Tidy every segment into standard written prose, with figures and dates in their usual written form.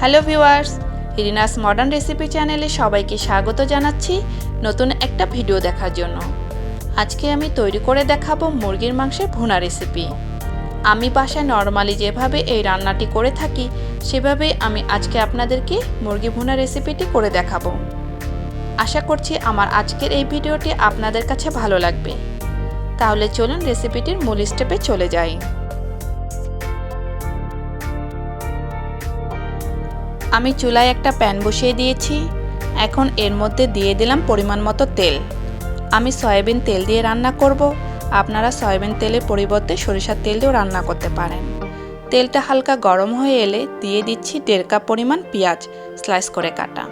Hello viewers, Rina's modern recipe চ্যানেলে সবাইকে স্বাগত জানাচ্ছি নতুন একটা ভিডিও দেখার জন্য। আজকে আমি তৈরি করে দেখাবো মুরগির মাংসের ভুনা রেসিপি। আমি বাসায় নরমালি যেভাবে এই রান্নাটি করে থাকি সেভাবেই আমি আজকে আপনাদেরকে মুরগি ভুনা রেসিপিটি করে দেখাবো। আশা করছি আমার আজকের এই ভিডিওটি আপনাদের কাছে ভালো লাগবে। তাহলে চলুন রেসিপিটির মূল স্টেপে চলে যাই। আমি চুলায় একটা প্যান বসিয়ে দিয়েছি। এখন এর মধ্যে দিয়ে দিলাম পরিমাণ মতো তেল। আমি সয়াবিন তেল দিয়ে রান্না করব। আপনারা সয়াবিন তেলের পরিবর্তে সরিষার তেল দিয়েও রান্না করতে পারেন। তেলটা হালকা গরম হয়ে এলে দিয়ে দিচ্ছি 1.5 কাপ পরিমাণ পেঁয়াজ স্লাইস করে কাটা।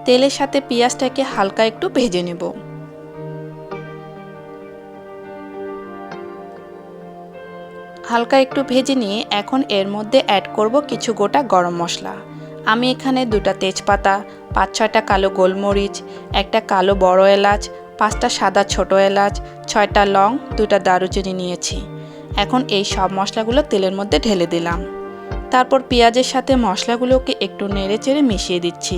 তেলের সাথে পেঁয়াজটাকে হালকা একটু ভেজে নেব। হালকা একটু ভেজে নিয়ে এখন এর মধ্যে অ্যাড করব কিছু গোটা গরম মশলা। আমি এখানে 2টা তেজপাতা, 5-6টা কালো গোলমরিচ, একটা কালো বড় এলাচ, 5টা সাদা ছোট এলাচ, 6টা লং, 2টা দারুচিনি নিয়েছি। এখন এই সব মশলাগুলো তেলের মধ্যে ঢেলে দিলাম। তারপর পেঁয়াজের সাথে মশলাগুলোকে একটু নেড়েচেড়ে মিশিয়ে দিচ্ছি।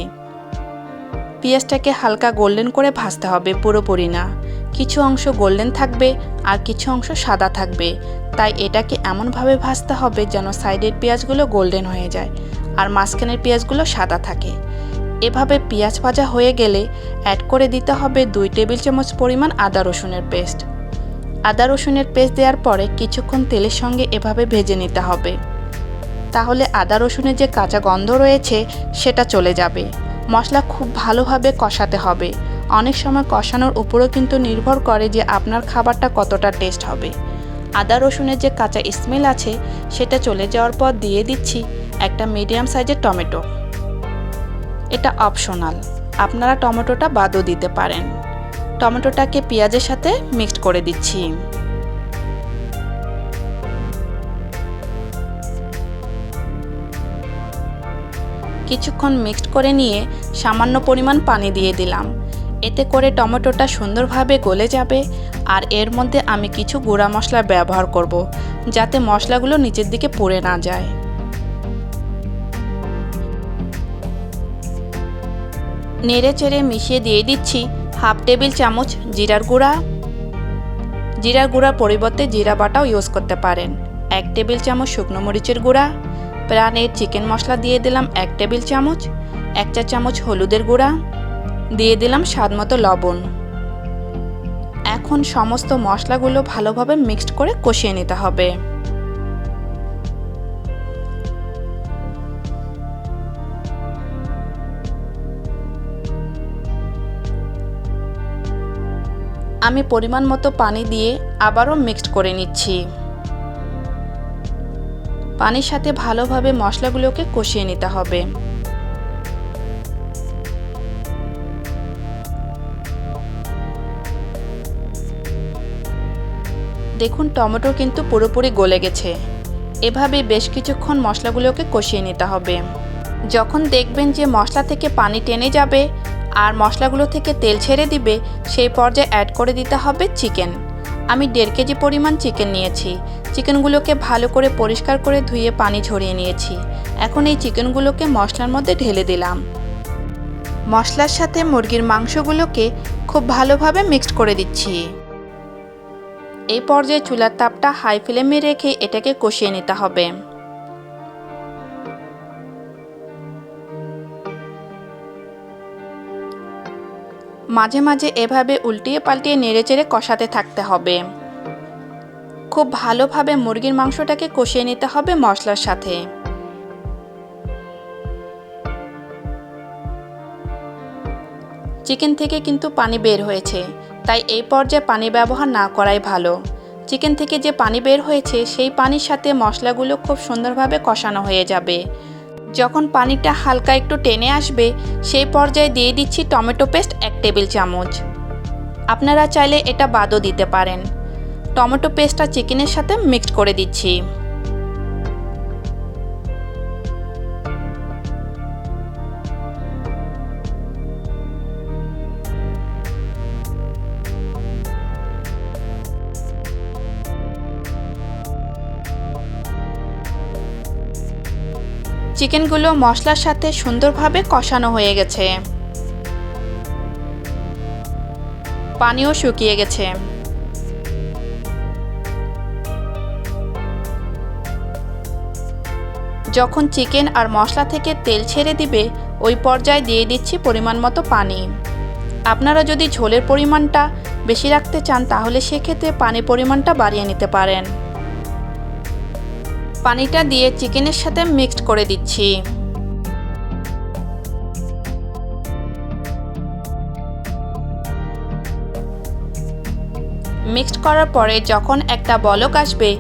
পেঁয়াজটাকে হালকা গোল্ডেন করে ভাজতে হবে, পুরোপুরি না। কিছু অংশ গোল্ডেন থাকবে আর কিছু অংশ সাদা থাকবে, তাই এটাকে এমনভাবে ভাজতে হবে যেন সাইডের পেঁয়াজগুলো গোল্ডেন হয়ে যায় আর মাঝখানের পেঁয়াজগুলো সাদা থাকে। এভাবে পেঁয়াজ ভাজা হয়ে গেলে অ্যাড করে দিতে হবে 2 টেবিল চামচ পরিমাণ আদা রসুনের পেস্ট। আদা রসুনের পেস্ট দেওয়ার পরে কিছুক্ষণ তেলের সঙ্গে এভাবে ভেজে নিতে হবে। তাহলে আদা রসুনের যে কাঁচা গন্ধ রয়েছে সেটা চলে যাবে। মশলা খুব ভালোভাবে কষাতে হবে। অনেক সময় কষানোর উপরেও কিন্তু নির্ভর করে যে আপনার খাবারটা কতটা টেস্ট হবে। আদা রসুনের যে কাঁচা স্মেল আছে সেটা চলে যাওয়ার পর দিয়ে দিচ্ছি একটা মিডিয়াম সাইজের টমেটো। এটা অপশনাল, আপনারা টমেটোটা বাদও দিতে পারেন। টমেটোটাকে পেঁয়াজের সাথে মিক্সড করে দিচ্ছি। কিছুক্ষণ মিক্সড করে নিয়ে সামান্য পরিমাণ পানি দিয়ে দিলাম। এতে করে টমেটোটা সুন্দরভাবে গলে যাবে। আর এর মধ্যে আমি কিছু গুঁড়া মশলা ব্যবহার করব, যাতে মশলাগুলো নিচের দিকে পুড়ে না যায়। নেড়ে চেড়ে মিশিয়ে দিয়ে দিচ্ছি 1/2 টেবিল চামচ জিরার গুঁড়া। জিরার গুঁড়ার পরিবর্তে জিরা বাটাও ইউজ করতে পারেন। 1 টেবিল চামচ শুকনো মরিচের গুঁড়া। প্রাণের চিকেন মশলা দিয়ে দিলাম 1 টেবিল চামচ। 1 চা চামচ হলুদের গুঁড়া দিয়ে দিলাম স্বাদমতো লবণ। এখন সমস্ত মশলাগুলো ভালোভাবে মিক্সড করে কষিয়ে নিতে হবে। আমি পরিমাণ মতো পানি দিয়ে আবারও মিক্সড করে নিচ্ছি। পানির সাথে ভালোভাবে মশলাগুলোকে কষিয়ে নিতে হবে। দেখুন টমেটো কিন্তু পুরোপুরি গলে গেছে। এভাবে বেশ কিছুক্ষণ মশলাগুলোকে কষিয়ে নিতে হবে। যখন দেখবেন যে মশলা থেকে পানি টেনে যাবে আর মশলাগুলো থেকে তেল ছেড়ে দিবে, সেই পর্যায়ে অ্যাড করে দিতে হবে চিকেন। আমি 1.5 কেজি পরিমাণ চিকেন নিয়েছি। চিকেনগুলোকে ভালো করে পরিষ্কার করে ধুয়ে পানি ঝরিয়ে নিয়েছি। এখন এই চিকেনগুলোকে মশলার মধ্যে ঢেলে দিলাম। মশলার সাথে মুরগির মাংসগুলোকে খুব ভালোভাবে মিক্সড করে দিচ্ছি। এই পর্যায়ে চুলার তাপটা হাই ফ্লেমে রেখে এটাকে কষিয়ে নিতে হবে। মাঝে মাঝে এভাবে উল্টিয়ে পাল্টিয়ে নেড়েচেড়ে কষাতে থাকতে হবে। খুব ভালোভাবে মুরগির মাংসটাকে কষিয়ে নিতে হবে মশলার সাথে। চিকেন থেকে কিন্তু পানি বের হয়েছে, তাই এই পর্যায়ে পানি ব্যবহার না করাই ভালো। চিকেন থেকে যে পানি বের হয়েছে সেই পানির সাথে মশলাগুলো খুব সুন্দরভাবে কষানো হয়ে যাবে। যখন পানিটা হালকা একটু টেনে আসবে সেই পর্যায়ে দিয়ে দিচ্ছি টমেটো পেস্ট 1 টেবিল চামচ। আপনারা চাইলে এটা বাদও দিতে পারেন। টমেটো পেস্টটা চিকেনের সাথে মিক্সড করে দিচ্ছি। চিকেনগুলো মশলার সাথে সুন্দরভাবে কষানো হয়ে গেছে, পানিও শুকিয়ে গেছে। যখন চিকেন আর মশলা থেকে তেল ছেড়ে দিবে ওই পর্যায়ে দিয়ে দিচ্ছি পরিমাণ মতো পানি। আপনারা যদি ঝোলের পরিমাণটা বেশি রাখতে চান তাহলে সেক্ষেত্রে পানির পরিমাণটা বাড়িয়ে নিতে পারেন। পানিটা দিয়ে চিকেনের সাথে মিক্সড করে দিচ্ছি। মিক্সড করার পরে যখন একটা বলক আসবে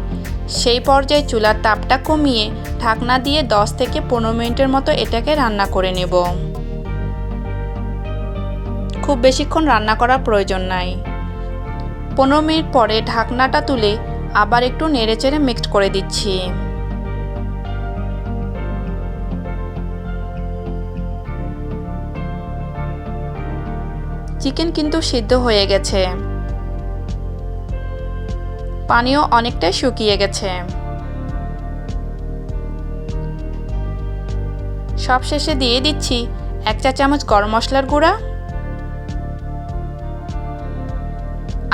সেই পর্যায়ে চুলার তাপটা কমিয়ে ঢাকনা দিয়ে 10 থেকে 15 মিনিটের মতো এটাকে রান্না করে নেব। খুব বেশিক্ষণ রান্না করার প্রয়োজন নাই। 15 মিনিট পরে ঢাকনাটা তুলে আবার একটু নেড়েচেড়ে মিক্সড করে দিচ্ছি। চিকেন কিন্তু সিদ্ধ হয়ে গেছে, পানিও অনেকটাই শুকিয়ে গেছে। সবশেষে দিয়ে দিচ্ছি 1 চা চামচ গরম মশলার গুঁড়া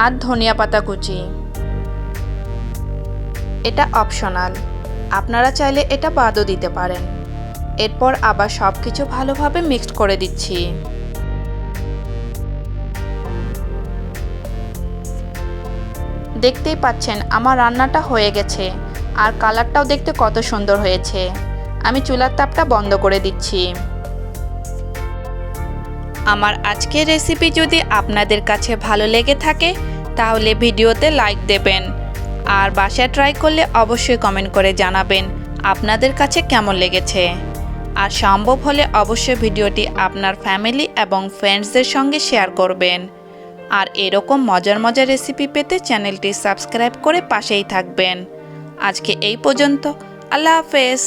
আর ধনিয়া পাতা কুচি। এটা অপশনাল, আপনারা চাইলে এটা বাদও দিতে পারেন। এরপর আবার সবকিছু ভালোভাবে মিক্সড করে দিচ্ছি। দেখতেই পাচ্ছেন আমার রান্নাটা হয়ে গেছে আর কালারটাও দেখতে কত সুন্দর হয়েছে। আমি চুলার তাপটা বন্ধ করে দিচ্ছি। আমার আজকের রেসিপি যদি আপনাদের কাছে ভালো লেগে থাকে তাহলে ভিডিওতে লাইক দেবেন আর বাসায় ট্রাই করলে অবশ্যই কমেন্ট করে জানাবেন আপনাদের কাছে কেমন লেগেছে। আর সম্ভব হলে অবশ্যই ভিডিওটি আপনার ফ্যামিলি এবং ফ্রেন্ডসদের সঙ্গে শেয়ার করবেন। আর এরকম মজার মজার রেসিপি পেতে চ্যানেলটি সাবস্ক্রাইব করে পাশেই থাকবেন। আজকে এই পর্যন্ত, আল্লাহ হাফেজ।